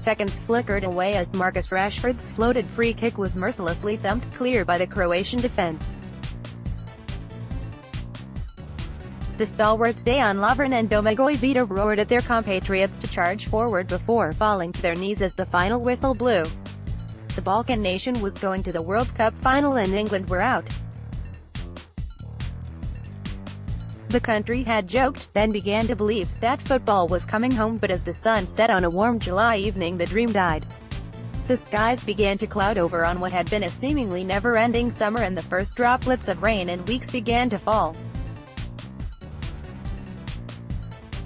seconds flickered away as Marcus Rashford's floated free kick was mercilessly thumped clear by the Croatian defence. The stalwarts Dejan, Lovren and Domagoj Vida roared at their compatriots to charge forward before falling to their knees as the final whistle blew. The Balkan nation was going to the World Cup final and England were out. The country had joked, then began to believe, that football was coming home, but as the sun set on a warm July evening the dream died. The skies began to cloud over on what had been a seemingly never-ending summer and the first droplets of rain in weeks began to fall.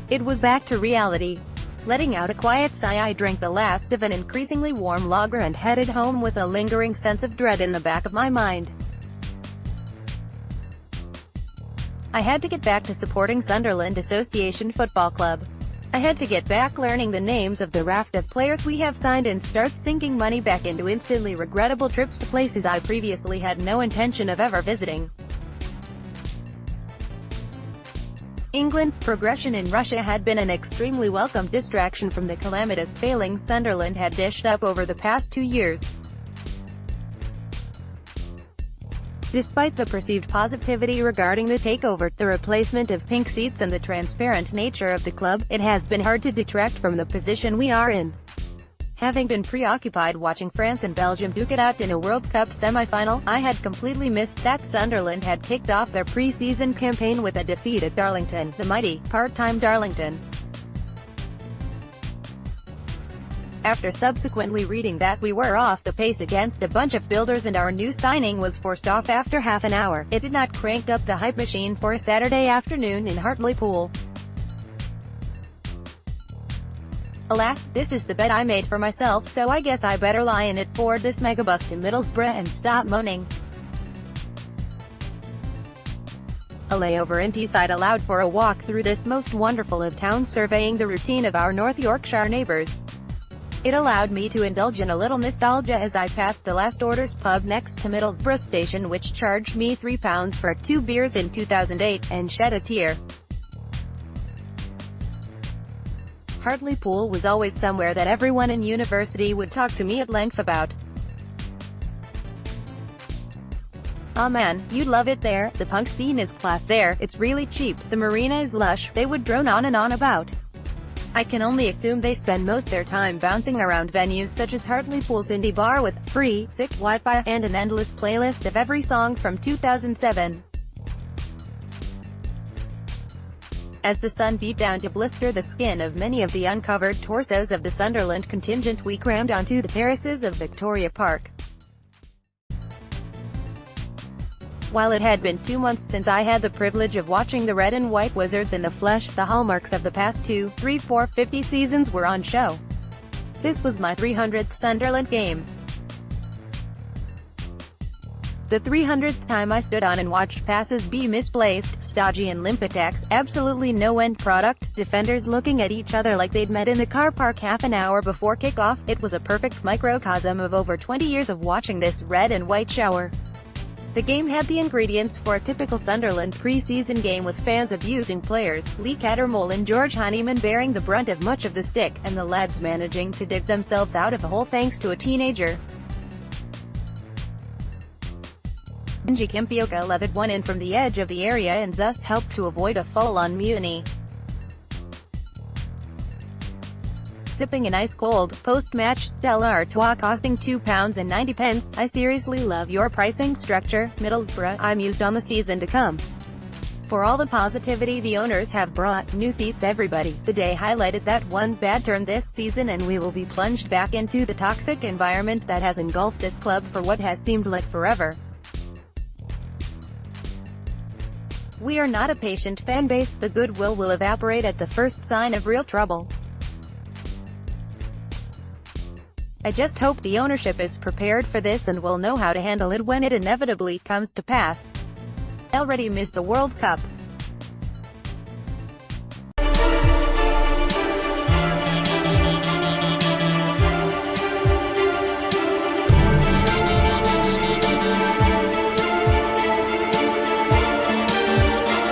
It was back to reality. Letting out a quiet sigh, I drank the last of an increasingly warm lager and headed home with a lingering sense of dread in the back of my mind. I had to get back to supporting Sunderland Association Football Club. I had to get back learning the names of the raft of players we have signed and start sinking money back into instantly regrettable trips to places I previously had no intention of ever visiting. England's progression in Russia had been an extremely welcome distraction from the calamitous failings Sunderland had dished up over the past 2 years. Despite the perceived positivity regarding the takeover, the replacement of pink seats and the transparent nature of the club, it has been hard to detract from the position we are in. Having been preoccupied watching France and Belgium duke it out in a World Cup semi-final, I had completely missed that Sunderland had kicked off their pre-season campaign with a defeat at Darlington, the mighty, part-time Darlington. After subsequently reading that we were off the pace against a bunch of builders and our new signing was forced off after half an hour, it did not crank up the hype machine for a Saturday afternoon in Hartlepool. Alas, this is the bed I made for myself, so I guess I better lie in it, board this megabus to Middlesbrough and stop moaning. A layover in Teesside allowed for a walk through this most wonderful of towns, surveying the routine of our North Yorkshire neighbours. It allowed me to indulge in a little nostalgia as I passed the Last Orders pub next to Middlesbrough station, which charged me £3 for 2 beers in 2008, and shed a tear. Hartlepool was always somewhere that everyone in university would talk to me at length about. "Aw man, you'd love it there, the punk scene is class there, it's really cheap, the marina is lush," they would drone on and on about. I can only assume they spend most their time bouncing around venues such as Hartlepool's indie bar with free, sick Wi-Fi and an endless playlist of every song from 2007. As the sun beat down to blister the skin of many of the uncovered torsos of the Sunderland contingent, we crammed onto the terraces of Victoria Park. While it had been 2 months since I had the privilege of watching the red and white wizards in the flesh, the hallmarks of the past 2, 3, 4, 50 seasons were on show. This was my 300th Sunderland game. The 300th time I stood on and watched passes be misplaced, stodgy and limp attacks, absolutely no end product, defenders looking at each other like they'd met in the car park half an hour before kickoff. It was a perfect microcosm of over 20 years of watching this red and white shower. The game had the ingredients for a typical Sunderland pre-season game, with fans abusing players, Lee Cattermole and George Honeyman bearing the brunt of much of the stick, and the lads managing to dig themselves out of a hole thanks to a teenager. Benji Kimpioka leathered one in from the edge of the area and thus helped to avoid a full-on mutiny. Sipping an ice-cold, post-match Stella Artois costing £2.90, I seriously love your pricing structure, Middlesbrough, I'm used on the season to come. For all the positivity the owners have brought, new seats everybody, the day highlighted that one bad turn this season and we will be plunged back into the toxic environment that has engulfed this club for what has seemed like forever. We are not a patient fan base, the goodwill will evaporate at the first sign of real trouble. I just hope the ownership is prepared for this and will know how to handle it when it inevitably comes to pass. Already missed the World Cup.